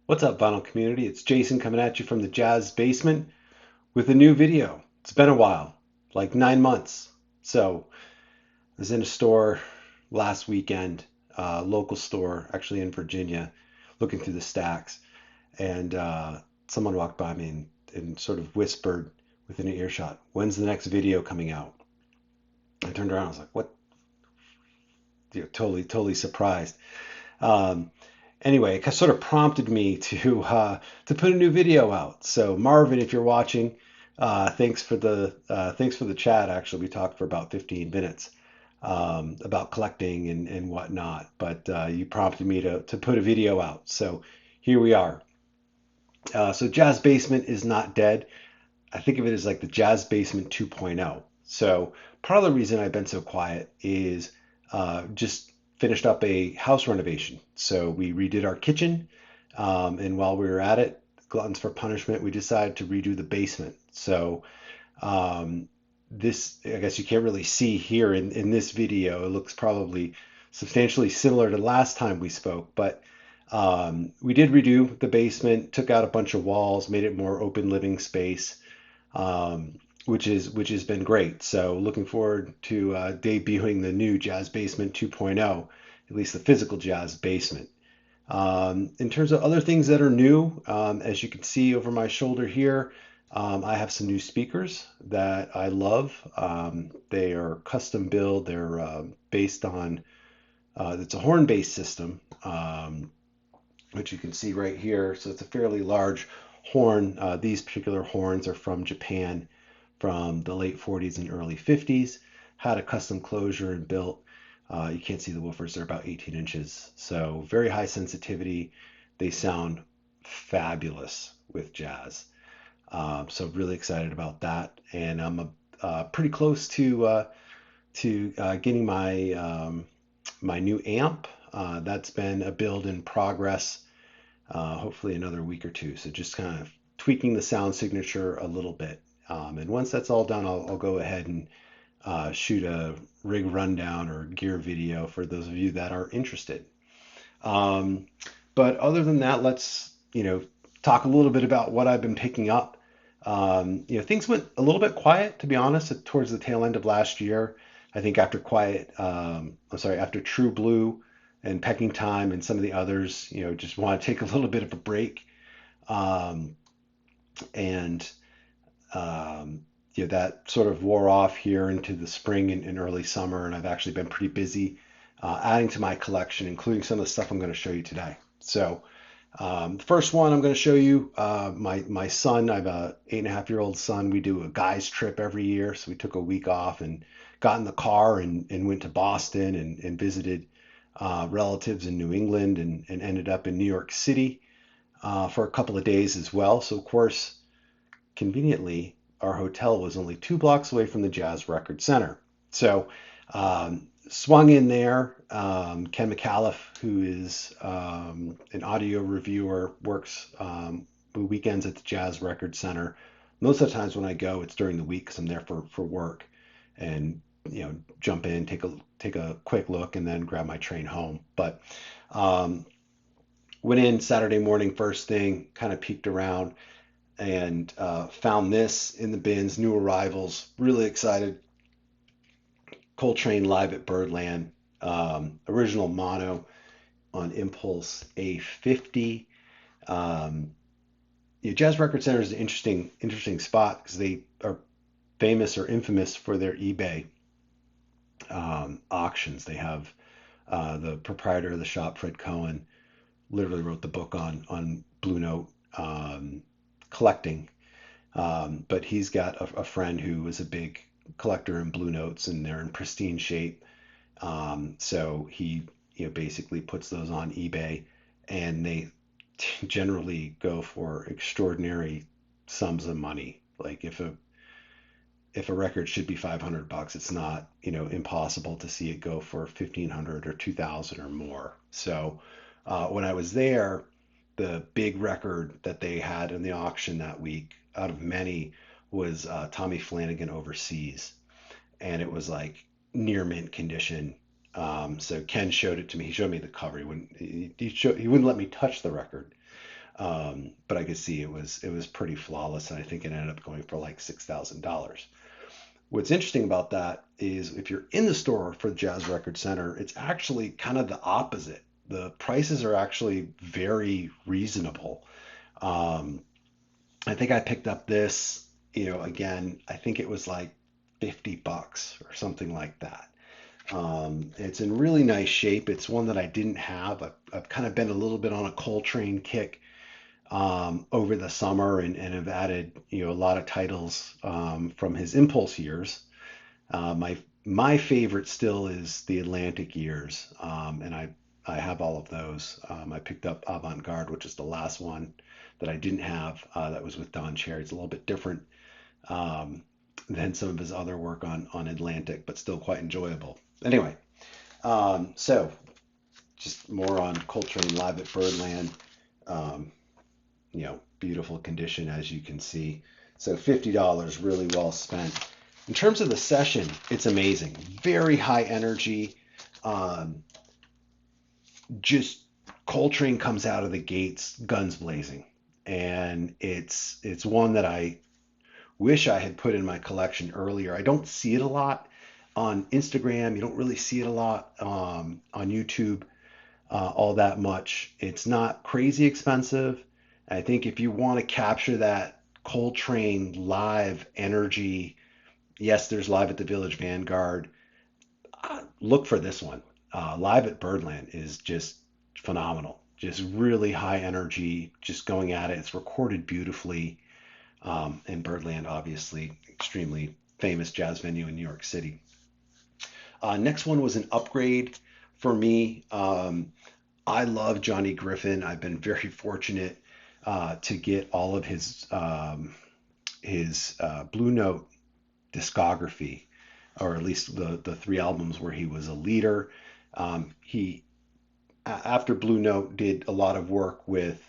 What's up, vinyl community? It's Jason coming at you from the Jazz Basement with a new video. It's been a while, like 9 months. So I was in a store last weekend, local store, actually in Virginia, looking through the stacks, and someone walked by me and sort of whispered within an earshot, "When's the next video coming out?" I turned around, I was like, "What?" Totally surprised. Um, anyway, it sort of prompted me to put a new video out. So Marvin, if you're watching, thanks for the chat. Actually, we talked for about 15 minutes about collecting and whatnot. But you prompted me to put a video out. So here we are. So Jazz Basement is not dead. I think of it as like the Jazz Basement 2.0. So part of the reason I've been so quiet is just finished up a house renovation. So we redid our kitchen, and while we were at it, gluttons for punishment, we decided to redo the basement. So um, this, I guess you can't really see here in this video. It looks probably substantially similar to last time we spoke, but we did redo the basement, took out a bunch of walls, made it more open living space, which has been great. So looking forward to debuting the new Jazz Basement 2.0, at least the physical Jazz Basement. In terms of other things that are new, as you can see over my shoulder here, I have some new speakers that I love. They are custom build. They're based on, it's a horn-based system, which you can see right here. So it's a fairly large horn. These particular horns are from Japan from the late 40s and early 50s. Had a custom closure and built. You can't see the woofers, they're about 18 inches. So very high sensitivity. They sound fabulous with jazz. So really excited about that. And I'm pretty close to getting my new amp. That's been a build in progress, hopefully another week or two. So just kind of tweaking the sound signature a little bit. And once that's all done, I'll go ahead and shoot a rig rundown or gear video for those of you that are interested. Um, but other than that, let's talk a little bit about what I've been picking up. Things went a little bit quiet, to be honest, towards the tail end of last year. I think after True Blue and Pecking Time and some of the others, just want to take a little bit of a break. Um, and that sort of wore off here into the spring and early summer, and I've actually been pretty busy adding to my collection, including some of the stuff I'm going to show you today. So the first one I'm going to show you, my son. I have a 8.5-year-old son. We do a guys trip every year, so we took a week off and got in the car and went to Boston and visited relatives in New England and ended up in New York City for a couple of days as well. So of course, conveniently, our hotel was only 2 blocks away from the Jazz Record Center. So swung in there. Ken McAuliffe, who is an audio reviewer, works weekends at the Jazz Record Center. Most of the times when I go, it's during the week because I'm there for work, and jump in, take a quick look, and then grab my train home. But went in Saturday morning first thing, kind of peeked around and found this in the bins, new arrivals. Really excited. Coltrane live at Birdland, original mono on Impulse A50. Jazz Record Center is an interesting spot because they are famous or infamous for their eBay auctions. They have the proprietor of the shop, Fred Cohen, literally wrote the book on Blue Note collecting. But he's got a friend who is a big collector in Blue Notes, and they're in pristine shape. So he basically puts those on eBay, and they generally go for extraordinary sums of money. Like if a record should be $500, it's not impossible to see it go for 1,500 or 2,000 or more. So when I was there, the big record that they had in the auction that week, out of many, was Tommy Flanagan Overseas, and it was like near mint condition. So Ken showed it to me. He showed me the cover. He wouldn't let me touch the record. But I could see it was pretty flawless, and I think it ended up going for like $6,000. What's interesting about that is if you're in the store for the Jazz Record Center, it's actually kind of the opposite. The prices are actually very reasonable. Um, I think I picked up this, again, I think it was like $50 or something like that. It's in really nice shape. It's one that I didn't have. I've kind of been a little bit on a Coltrane kick over the summer, and have added, a lot of titles from his Impulse years. My favorite still is the Atlantic years, and I have all of those. I picked up Avant Garde, which is the last one that I didn't have. That was with Don Cherry. It's a little bit different um, than some of his other work on Atlantic, but still quite enjoyable. Anyway, so just more on Coltrane live at Birdland. Um, Beautiful condition as you can see. So $50 really well spent. In terms of the session, it's amazing. Very high energy. Um, just Coltrane comes out of the gates guns blazing, and it's one that I wish I had put in my collection earlier. I don't see it a lot on Instagram. You don't really see it a lot on YouTube all that much. It's not crazy expensive. I think if you want to capture that Coltrane live energy, yes, there's Live at the Village Vanguard. Look for this one. Live at Birdland is just phenomenal. Just really high energy, just going at it. It's recorded beautifully. And Birdland, obviously, extremely famous jazz venue in New York City. Next one was an upgrade for me. I love Johnny Griffin. I've been very fortunate to get all of his Blue Note discography, or at least the three albums where he was a leader. He After Blue Note did a lot of work with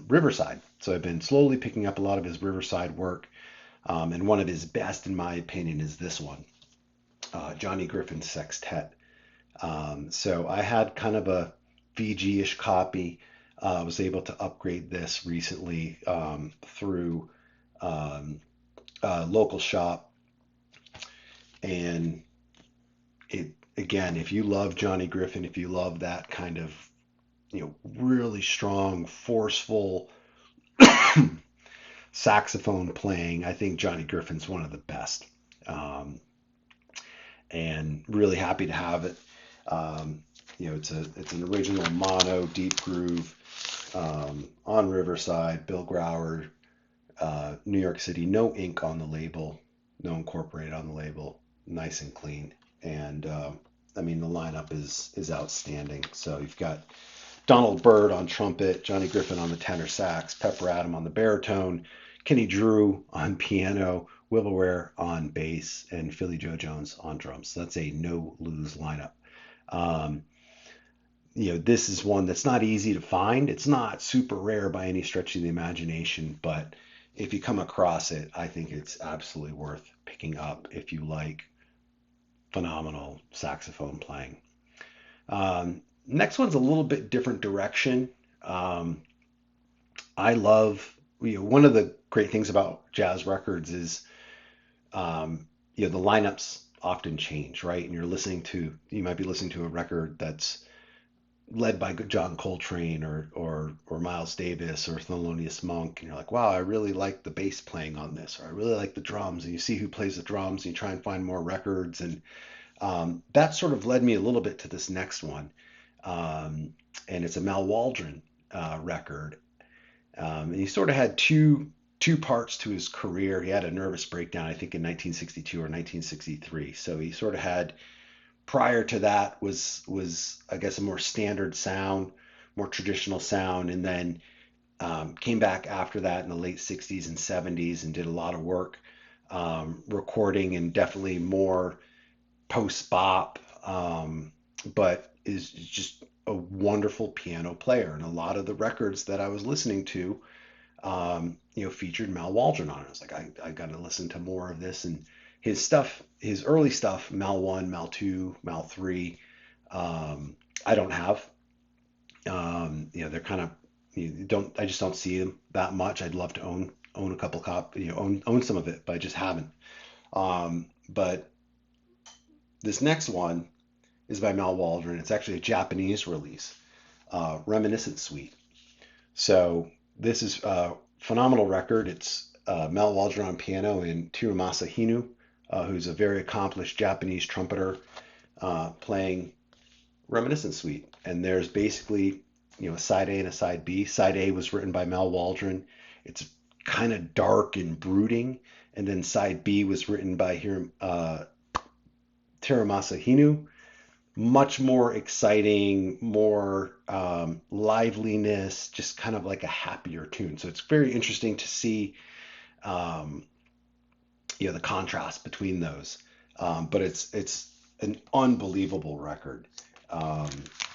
Riverside, so I've been slowly picking up a lot of his Riverside work. And one of his best, in my opinion, is this one, Johnny Griffin Sextet. So I had kind of a VG-ish copy. I was able to upgrade this recently through a local shop, and it again, if you love Johnny Griffin, if you love that kind of really strong, forceful saxophone playing, I think Johnny Griffin's one of the best. Um, and really happy to have it. It's an original mono deep groove on Riverside, Bill Grauer, New York City. No ink on the label, no incorporated on the label. Nice and clean. And I mean, the lineup is outstanding. So you've got Donald Byrd on trumpet, Johnny Griffin on the tenor sax, Pepper Adam on the baritone, Kenny Drew on piano, Will Ware on bass, and Philly Joe Jones on drums. So that's a no-lose lineup. Um, this is one that's not easy to find. It's not super rare by any stretch of the imagination, but if you come across it, I think it's absolutely worth picking up if you like phenomenal saxophone playing. Next one's a little bit different direction. I love, one of the great things about jazz records is, the lineups often change, right? And you might be listening to a record that's led by John Coltrane or Miles Davis or Thelonious Monk, and you're like, wow, I really like the bass playing on this, or I really like the drums, and you see who plays the drums, and you try and find more records, and that sort of led me a little bit to this next one, and it's a Mal Waldron record, and he sort of had two parts to his career. He had a nervous breakdown, I think, in 1962 or 1963. So he sort of had, prior to that was I guess a more standard sound, more traditional sound, and then came back after that in the late 60s and 70s and did a lot of work recording, and definitely more post bop, but is just a wonderful piano player. And a lot of the records that I was listening to, featured Mal Waldron on it. I was like, I got to listen to more of this. And his stuff, his early stuff, Mal 1, Mal 2, Mal 3, I don't have. They're kind of I just don't see them that much. I'd love to own a couple own some of it, but I just haven't. But this next one is by Mal Waldron. It's actually a Japanese release, Reminiscent Suite. So this is a phenomenal record. It's Mal Waldron on piano and Tirumasa Hinu, who's a very accomplished Japanese trumpeter, playing Reminiscent Suite. And there's basically, a side A and a side B. Side A was written by Mal Waldron. It's kind of dark and brooding. And then side B was written by Tirumasa Hinu. Much more exciting, more liveliness, just kind of like a happier tune. So it's very interesting to see, um, the contrast between those. But it's an unbelievable record. Um,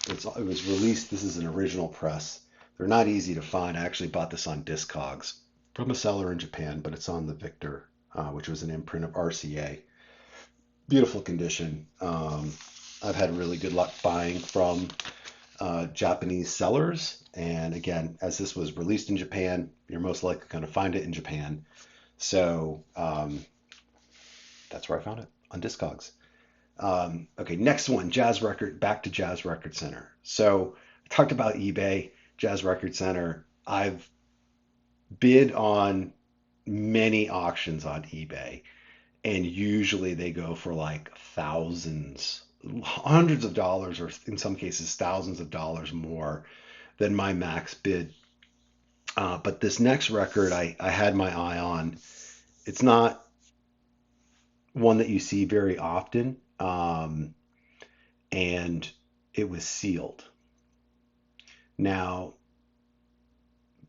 it was released. This is an original press. They're not easy to find. I actually bought this on Discogs from a seller in Japan, but it's on the Victor, which was an imprint of RCA. Beautiful condition. I've had really good luck buying from Japanese sellers. And again, as this was released in Japan, you're most likely going to find it in Japan. So that's where I found it, on Discogs. Okay, next one, Jazz Record, back to Jazz Record Center. So I talked about eBay, Jazz Record Center. I've bid on many auctions on eBay, and usually they go for like thousands, hundreds of dollars, or in some cases thousands of dollars more than my max bid. But this next record I had my eye on. It's not one that you see very often, and it was sealed. Now,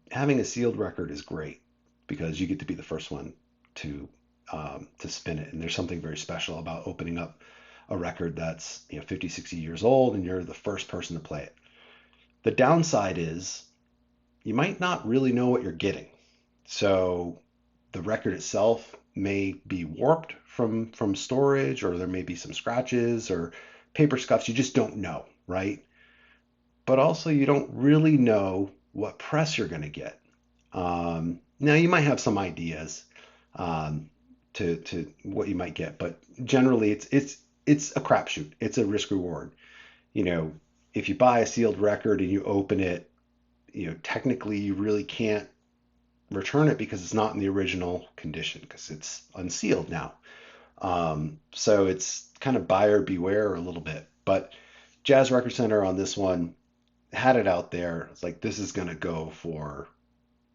having a sealed record is great because you get to be the first one to spin it, and there's something very special about opening up a record that's 50, 60 years old, and you're the first person to play it. The downside is you might not really know what you're getting. So the record itself may be warped from storage, or there may be some scratches or paper scuffs. You just don't know, right? But also you don't really know what press you're going to get. Now you might have some ideas to what you might get, but generally it's a crapshoot. It's a risk reward. If you buy a sealed record and you open it, technically you really can't return it because it's not in the original condition because it's unsealed now. So it's kind of buyer beware a little bit. But Jazz Record Center on this one had it out there. It's like, this is going to go for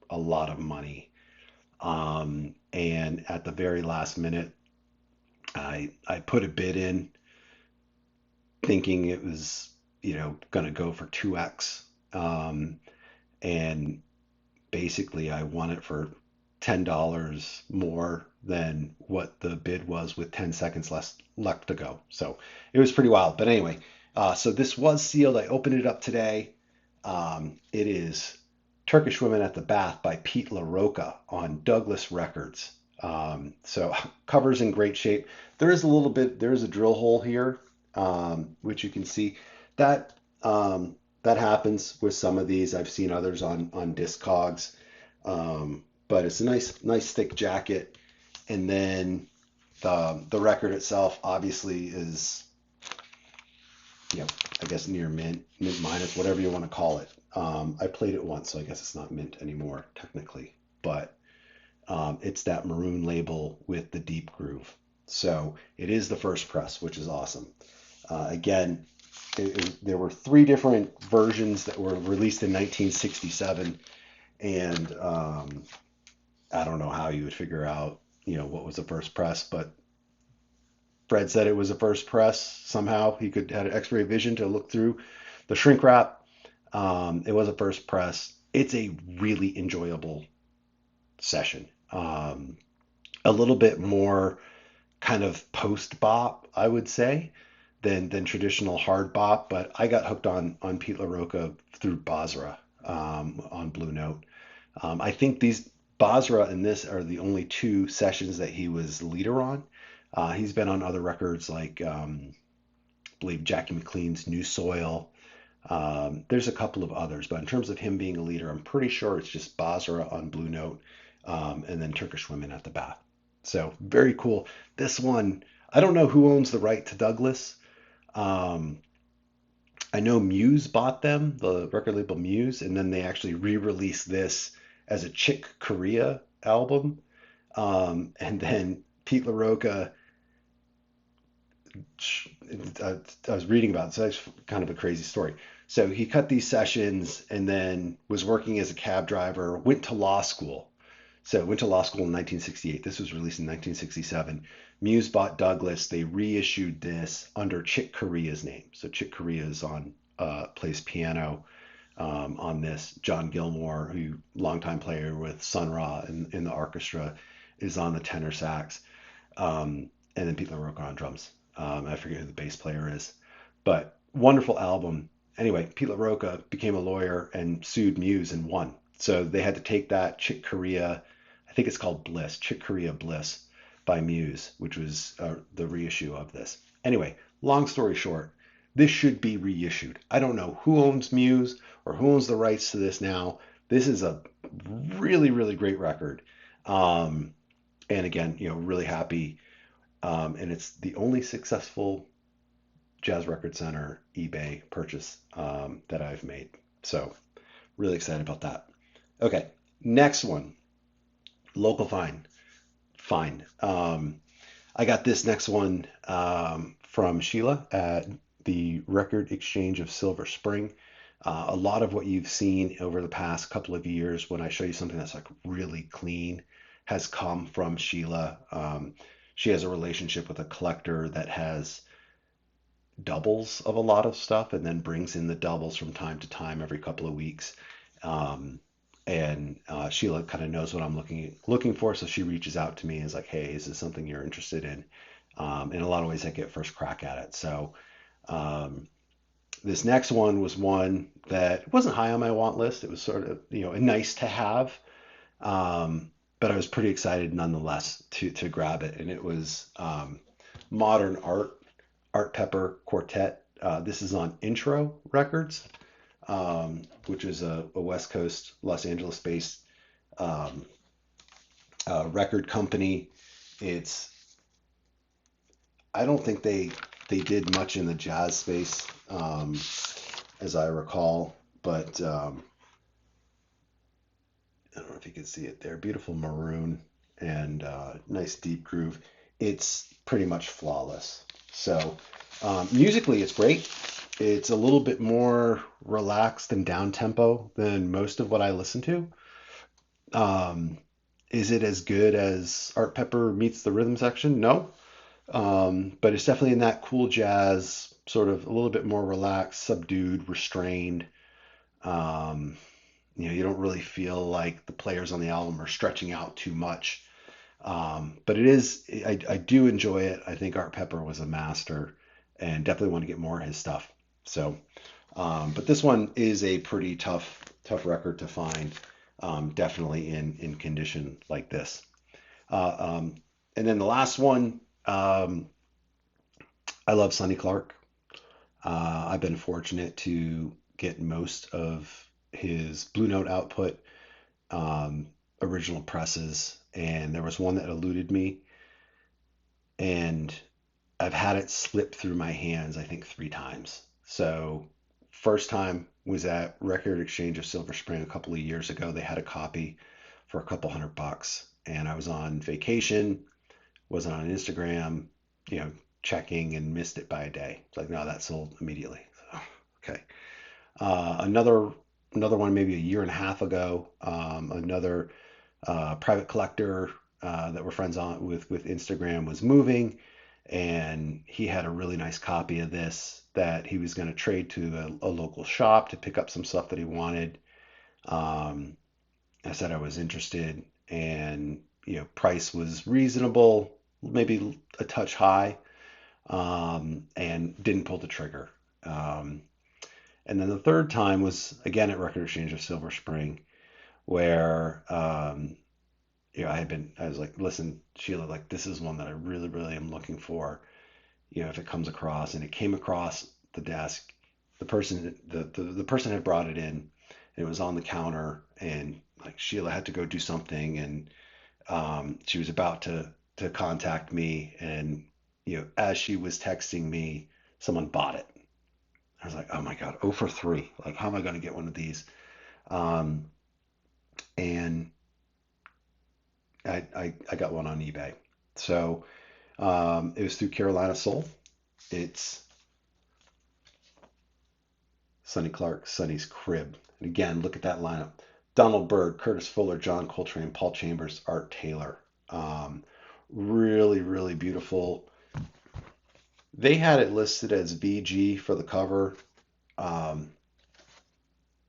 a lot of money. And at the very last minute, I put a bid in thinking it was, going to go for 2x. And basically I won it for $10 more than what the bid was with 10 seconds left to go. So it was pretty wild. But anyway, so this was sealed. I opened it up today. It is Turkish Women at the Bath by Pete LaRocca on Douglas Records. So cover's in great shape. There is a drill hole here, which you can see. That happens with some of these. I've seen others on Discogs. But it's a nice thick jacket. And then the record itself obviously is, I guess near mint minus, whatever you want to call it. I played it once, so I guess it's not mint anymore technically, but it's that maroon label with the deep groove. So it is the first press, which is awesome. Again, there were 3 different versions that were released in 1967, and I don't know how you would figure out, what was the first press, but Fred said it was a first press. Somehow he had an X-ray vision to look through the shrink wrap. It was a first press. It's a really enjoyable session. A little bit more kind of post bop, I would say, than traditional hard bop. But I got hooked on Pete LaRocca through Basra on Blue Note. I think these Basra and this are the only 2 sessions that he was leader on. He's been on other records like I believe Jackie McLean's New Soil, There's a couple of others, but in terms of him being a leader, I'm pretty sure it's just Basra on Blue Note, and then Turkish Women at the Bath. So very cool. This one, I don't know who owns the right to Douglas. Um, I know Muse bought them, the record label Muse, and then they actually re-released this as a Chick Corea album. And then Pete LaRocca, I, I was reading about it, so that's kind of a crazy story. So he cut these sessions and then was working as a cab driver, went to law school. So went to law school in 1968. This was released in 1967. Muse bought Douglas. They reissued this under Chick Corea's name. So Chick Corea is on plays piano on this. John Gilmore, who longtime player with Sun Ra in the orchestra, is on the tenor sax, and then Pete LaRocca on drums. I forget who the bass player is, but wonderful album. Anyway, Pete LaRocca became a lawyer and sued Muse and won. So they had to take that Chick Corea, I think it's called Bliss, Chick Corea Bliss by Muse, which was the reissue of this. Anyway, long story short, this should be reissued. I don't know who owns Muse or who owns the rights to this now. This is a really, really great record. Um, and again, really happy. And it's the only successful Jazz Record Center eBay purchase that I've made. So really excited about that. Okay, next one, local find. Fine. I got this next one from Sheila at the Record Exchange of Silver Spring. A lot of what you've seen over the past couple of years when I show you something that's like really clean has come from Sheila. She has a relationship with a collector that has doubles of a lot of stuff and then brings in the doubles from time to time every couple of weeks. Um, and Sheila kind of knows what I'm looking for, so she reaches out to me and is like, "Hey, is this something you're interested in?" In a lot of ways, I get first crack at it. So um, this next one was one that wasn't high on my want list. It was sort of a nice to have, but I was pretty excited nonetheless to grab it. And it was Modern Art Pepper Quartet. This is on Intro Records, which is a West Coast, Los Angeles based um, record company. It's I don't think they did much in the jazz space, as I recall, but I don't know if you can see it there. Beautiful maroon and nice deep groove. It's pretty much flawless. So musically, it's great. It's a little bit more relaxed and down tempo than most of what I listen to. Um, is it as good as Art Pepper meets the rhythm section? No. But it's definitely in that cool jazz, sort of a little bit more relaxed, subdued, restrained. Um, you don't really feel like the players on the album are stretching out too much. But I do enjoy it. I think Art Pepper was a master and definitely want to get more of his stuff. So, but this one is a pretty tough record to find, definitely in condition like this. Uh, um, and then the last one, I love Sonny Clark. I've been fortunate to get most of his Blue Note output, um, original presses, and there was one that eluded me, and I've had it slip through my hands, I think 3 times. So, first time was at Record Exchange of Silver Spring a couple of years ago. They had a copy for a couple $100, and I was on vacation, wasn't on Instagram, you know, checking and missed it by a day. It's like, no, that sold immediately. So, okay. Another one maybe a year and a half ago. Another private collector that we're friends on with Instagram was moving, and he had a really nice copy of this that he was going to trade to a local shop to pick up some stuff that he wanted. Um, I said I was interested, and price was reasonable, maybe a touch high, and didn't pull the trigger. Um, and then the third time was again at Record Exchange of Silver Spring, where I was like, listen, Sheila, like this is one that I really, really am looking for. If it comes across, and it came across the desk, the person had brought it in, and it was on the counter, and like Sheila had to go do something, and she was about to contact me, and as she was texting me, someone bought it. I was like, oh my God, 0 for 3. Like, how am I going to get one of these? Um, and I got one on eBay. So it was through Carolina Soul. It's Sonny Clark, Sonny's Crib. And again, look at that lineup. Donald Byrd, Curtis Fuller, John Coltrane, Paul Chambers, Art Taylor. Um, really, really beautiful. They had it listed as VG for the cover. Um,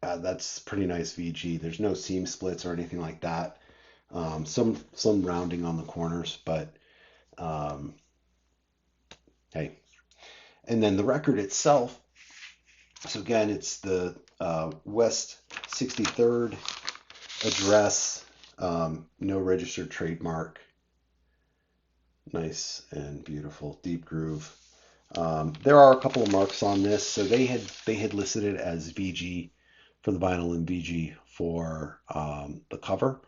that's pretty nice VG. There's no seam splits or anything like that. Some rounding on the corners, but um, hey. And then the record itself. So again, it's the West 63rd address, no registered trademark. Nice and beautiful, deep groove. There are a couple of marks on this, so they had listed it as VG for the vinyl and VG for the cover.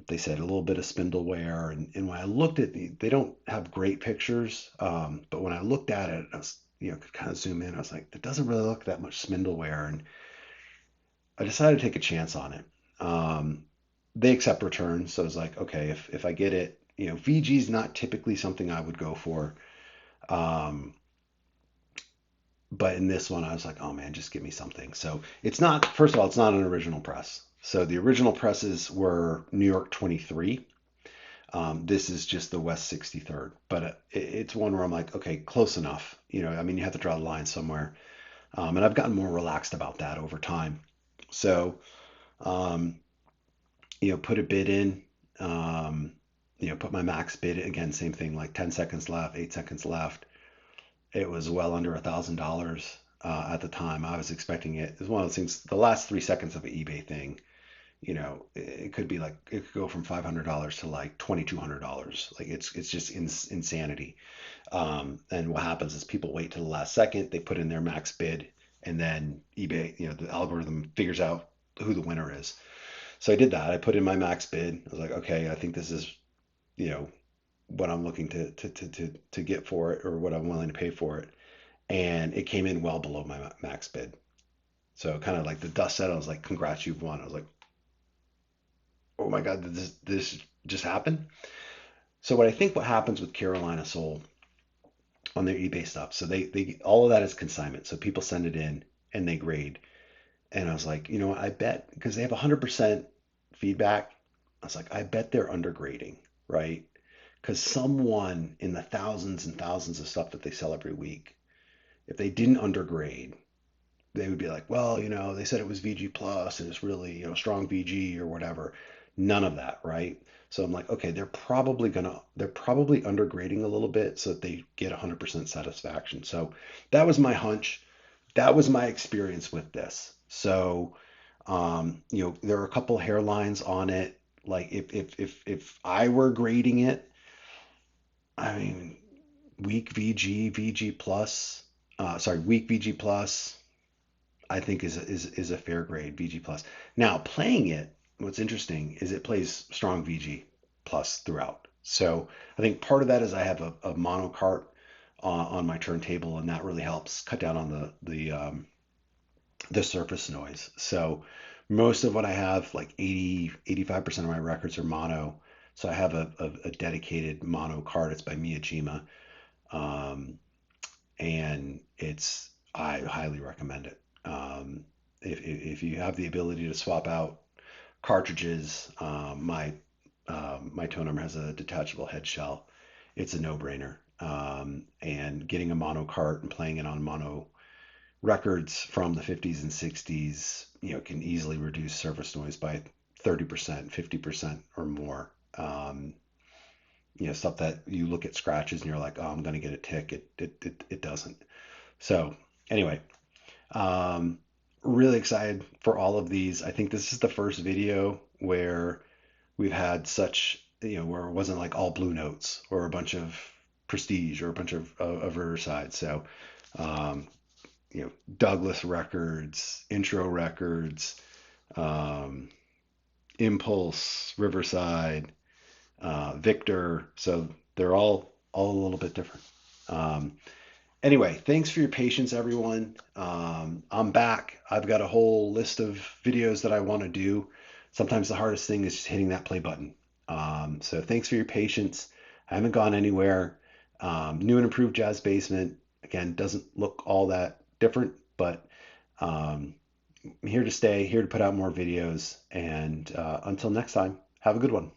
They said a little bit of spindle wear, and when I looked at they don't have great pictures, but when I looked at it, I was, could kind of zoom in. I was like, it doesn't really look that much spindle wear, and I decided to take a chance on it. They accept returns, so I was like, okay, if I get it, VG is not typically something I would go for. Um, but in this one, I was like, oh man, just give me something. So it's not, first of all, it's not an original press. So the original presses were New York 23. This is just the West 63rd, but it's one where I'm like, okay, close enough. I mean, you have to draw the line somewhere. And I've gotten more relaxed about that over time. So, um, put a bid in, put my max bid again, same thing, like 10 seconds left, 8 seconds left. It was well under $1,000 at the time. I was expecting it. It's one of those things. The last 3 seconds of an eBay thing, it could be like it could go from $500 to like $2,200. Like it's just insanity. And what happens is people wait till the last second. They put in their max bid, and then eBay, the algorithm figures out who the winner is. So I did that. I put in my max bid. I was like, okay, I think this is, you know, what I'm looking to get for it, or what I'm willing to pay for it. And it came in well below my max bid. So kind of like the dust settled. I was like, congrats, you've won. I was like, oh my God, did this just happen? So what happens with Carolina Soul on their eBay stuff. So they all of that is consignment. So people send it in and they grade. And I was like, I bet, because they have 100% feedback. I was like, I bet they're undergrading, right? Because someone in the thousands and thousands of stuff that they sell every week, if they didn't undergrade, they would be like, well, they said it was VG plus and it's really, strong VG or whatever. None of that, right? So I'm like, okay, they're probably undergrading a little bit so that they get 100% satisfaction. So that was my hunch. That was my experience with this. So, there are a couple hairlines on it. Like if I were grading it, I mean, weak VG, VG plus, weak VG plus, I think is a fair grade, VG plus. Now, playing it, what's interesting is it plays strong VG plus throughout. So I think part of that is I have a mono cart on my turntable, and that really helps cut down on the surface noise. So most of what I have, like 85% of my records are mono. So I have a dedicated mono cart. It's by Miyajima. Um, and I highly recommend it. If you have the ability to swap out cartridges, my tone arm has a detachable head shell. It's a no-brainer. And getting a mono cart and playing it on mono records from the 50s and 60s, can easily reduce surface noise by 30%, 50% or more. Stuff that you look at scratches and you're like, oh, I'm going to get a tick. It doesn't. So anyway, um, really excited for all of these. I think this is the first video where we've had such, where it wasn't like all blue notes or a bunch of prestige or a bunch of Riverside. So, um, Douglas records, intro records, um, Impulse, Riverside, Victor. So they're all a little bit different. Um, Anyway, thanks for your patience, everyone. I'm back. I've got a whole list of videos that I want to do. Sometimes the hardest thing is just hitting that play button. So thanks for your patience. I haven't gone anywhere. New and improved Jazz Basement, again, doesn't look all that different, but um, I'm here to stay, here to put out more videos. And until next time, have a good one.